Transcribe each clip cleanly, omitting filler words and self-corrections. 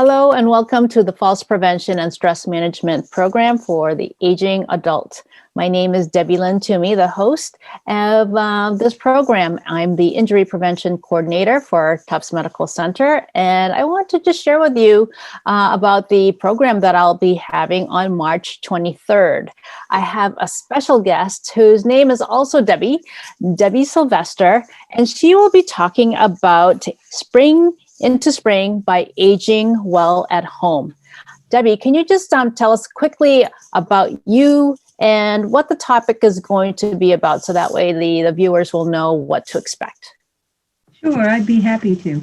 Hello and welcome to the Falls Prevention and Stress Management Program for the Aging Adult. My name is Debbie Lynn Toomey, the host of this program. I'm the Injury Prevention Coordinator for Tufts Medical Center, and I want to just share with you about the program that I'll be having on March 23rd. I have a special guest whose name is also Debbie Sylvester, and she will be talking about Spring into Spring by Aging Well at Home. Debbie, can you just tell us quickly about you and what the topic is going to be about, so that way the viewers will know what to expect? Sure, I'd be happy to.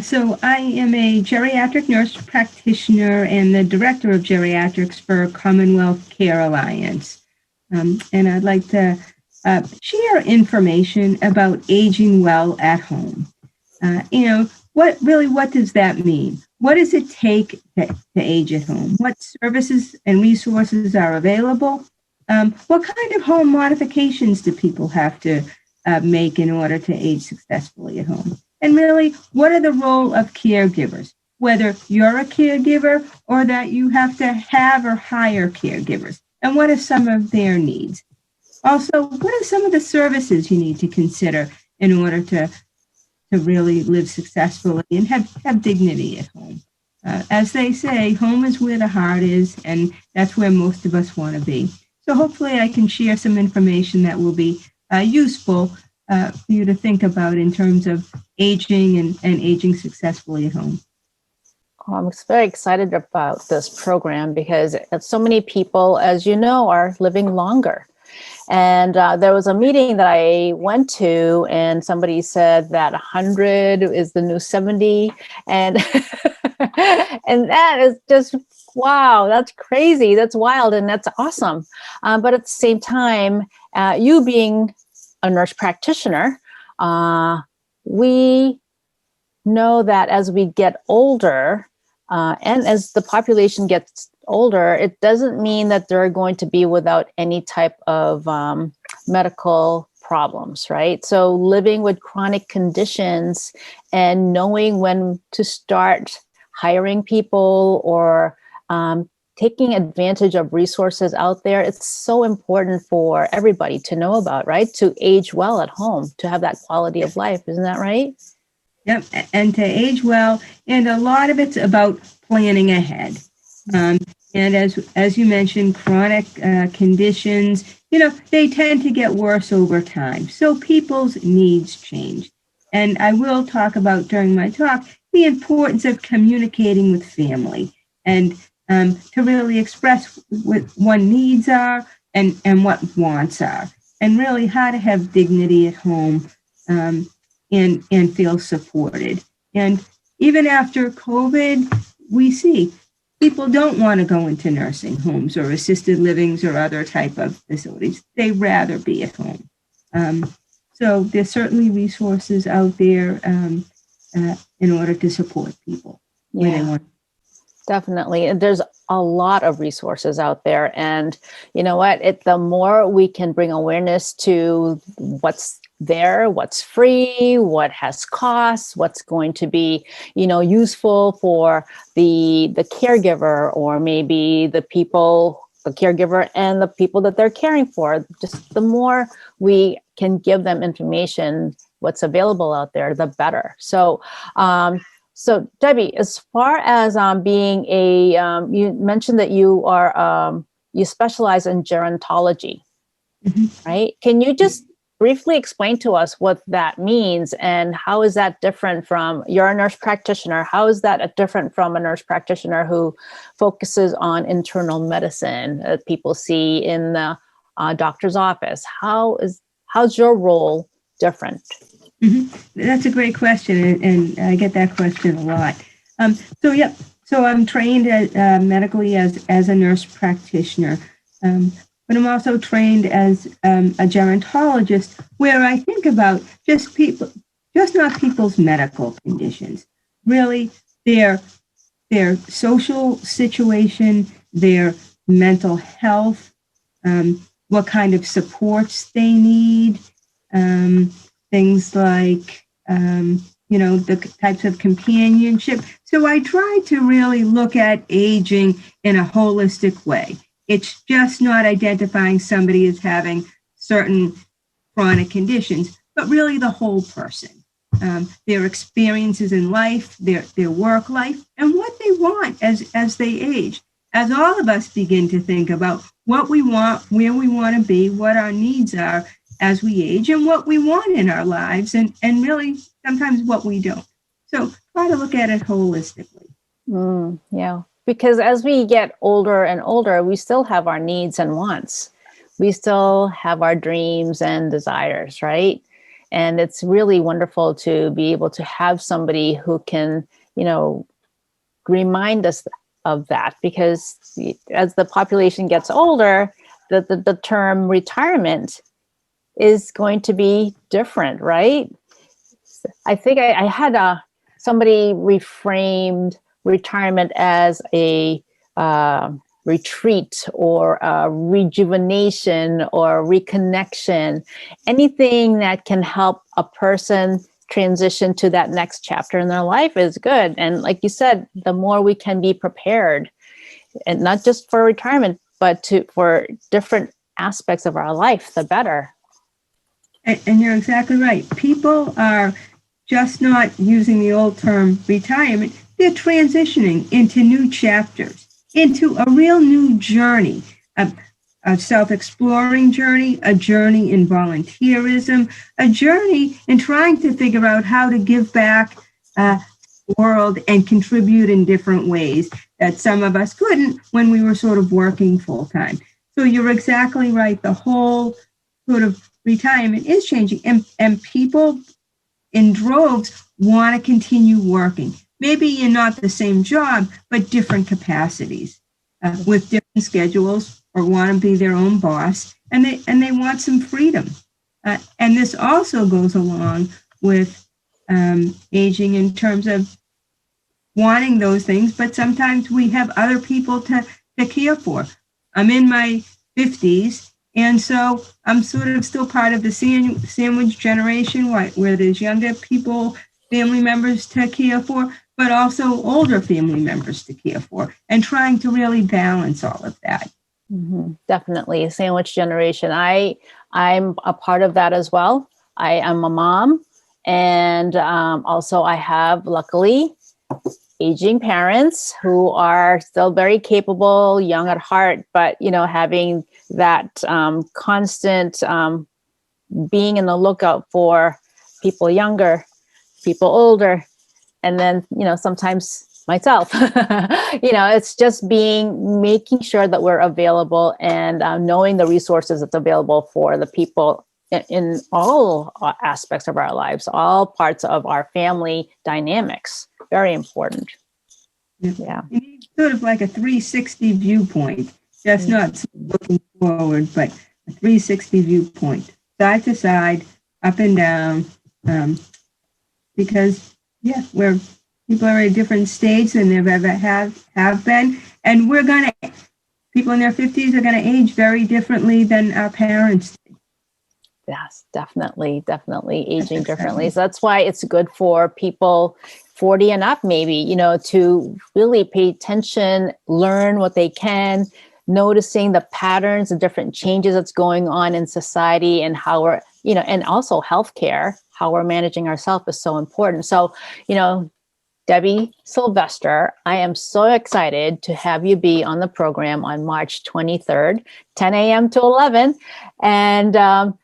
So I am a geriatric nurse practitioner and the director of geriatrics for Commonwealth Care Alliance. And I'd like to share information about aging well at home. What does that mean? What does it take to age at home? What services and resources are available? What kind of home modifications do people have to make in order to age successfully at home? And really, what are the role of caregivers, whether you're a caregiver or that you have to have or hire caregivers? And what are some of their needs? Also, what are some of the services you need to consider in order to really live successfully and have dignity at home? As they say, home is where the heart is, and that's where most of us want to be. So hopefully I can share some information that will be useful for you to think about in terms of aging and aging successfully at home. I'm very excited about this program because so many people, as you know, are living longer. And there was a meeting that I went to, and somebody said that 100 is the new 70, and and that is just, wow, that's crazy, that's wild, and that's awesome. But at the same time, you being a nurse practitioner, we know that as we get older, and as the population gets older, it doesn't mean that they're going to be without any type of medical problems, right? So living with chronic conditions and knowing when to start hiring people or taking advantage of resources out there, it's so important for everybody to know about, right? To age well at home, to have that quality of life. Isn't that right? Yep, and to age well, and a lot of it's about planning ahead. And as you mentioned, chronic conditions, they tend to get worse over time. So people's needs change. And I will talk about during my talk the importance of communicating with family and to really express what one needs are and what wants are, and really how to have dignity at home and feel supported. And even after COVID, we see people don't want to go into nursing homes or assisted livings or other type of facilities. They rather be at home. So there's certainly resources out there in order to support people where they want. Definitely. There's a lot of resources out there. And you know what? The more we can bring awareness to what's there, what's free, what has costs, what's going to be, useful for the caregiver, or maybe the caregiver and the people that they're caring for. Just the more we can give them information, what's available out there, the better. So Debbie, as far as being you mentioned that you are, you specialize in gerontology, right? Can you just briefly explain to us what that means, and how is that different from, you're a nurse practitioner, how is that different from a nurse practitioner who focuses on internal medicine that people see in the doctor's office? How's your role different? That's a great question, and I get that question a lot. So I'm trained medically as a nurse practitioner, but I'm also trained as a gerontologist, where I think about just not people's medical conditions, really their social situation, their mental health, what kind of supports they need, things like the types of companionship. So I try to really look at aging in a holistic way. It's just not identifying somebody as having certain chronic conditions, but really the whole person, their experiences in life, their work life, and what they want as they age. As all of us begin to think about what we want, where we want to be, what our needs are as we age, and what we want in our lives, and really sometimes what we don't. So try to look at it holistically. Yeah, because as we get older and older, we still have our needs and wants. We still have our dreams and desires, right? And it's really wonderful to be able to have somebody who can, remind us of that, because as the population gets older, the term retirement is going to be different, right? I think I had somebody reframed retirement as a retreat or a rejuvenation or reconnection, anything that can help a person transition to that next chapter in their life is good. And like you said, the more we can be prepared, and not just for retirement, but for different aspects of our life, the better. And you're exactly right. People are just not using the old term retirement. They're transitioning into new chapters, into a real new journey, a self-exploring journey, a journey in volunteerism, a journey in trying to figure out how to give back to the world and contribute in different ways that some of us couldn't when we were sort of working full-time. So you're exactly right. The whole sort of retirement is changing, and people in droves want to continue working. Maybe in not the same job, but different capacities with different schedules, or want to be their own boss, and they want some freedom. And this also goes along with aging in terms of wanting those things, but sometimes we have other people to care for. I'm in my 50s, and so I'm sort of still part of the sandwich generation, where there's younger people, family members to care for, but also older family members to care for, and trying to really balance all of that. Mm-hmm. Definitely. Sandwich generation. I'm a part of that as well. I am a mom, and also I have, luckily, aging parents who are still very capable, young at heart, but having that constant being in the lookout for people younger, people older, and then sometimes myself. It's just making sure that we're available, and knowing the resources that's available for the people in all aspects of our lives, all parts of our family dynamics. Very important. Yeah. You need sort of like a 360 viewpoint, just not looking forward, but a 360 viewpoint, side to side, up and down, because people are at a different stage than they've ever have been, and people in their 50s are going to age very differently than our parents did. Yes, definitely aging differently. So that's why it's good for people 40 and up, maybe, to really pay attention, learn what they can, noticing the patterns, the different changes that's going on in society, and how we're, and also healthcare, how we're managing ourselves is so important. So, Debbie Sylvester, I am so excited to have you be on the program on March 23rd, 10 a.m. to 11. And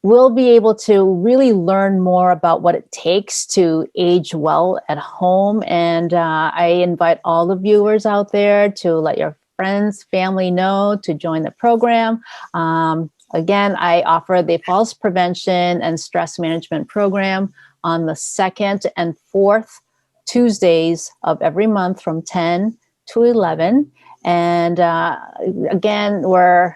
we'll be able to really learn more about what it takes to age well at home. And I invite all the viewers out there to let your friends, family know to join the program. Again, I offer the Falls Prevention and Stress Management Program on the 2nd and 4th Tuesdays of every month from 10 to 11. And again, we're,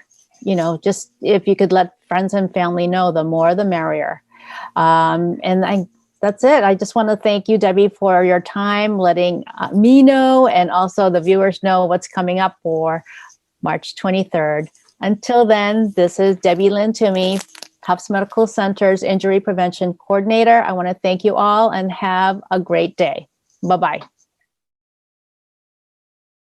just if you could let friends and family know, the more the merrier. That's it. I just want to thank you, Debbie, for your time, letting me know, and also the viewers know what's coming up for March 23rd. Until then, this is Debbie Lynn Toomey, Tufts Medical Center's Injury Prevention Coordinator. I want to thank you all and have a great day. Bye-bye.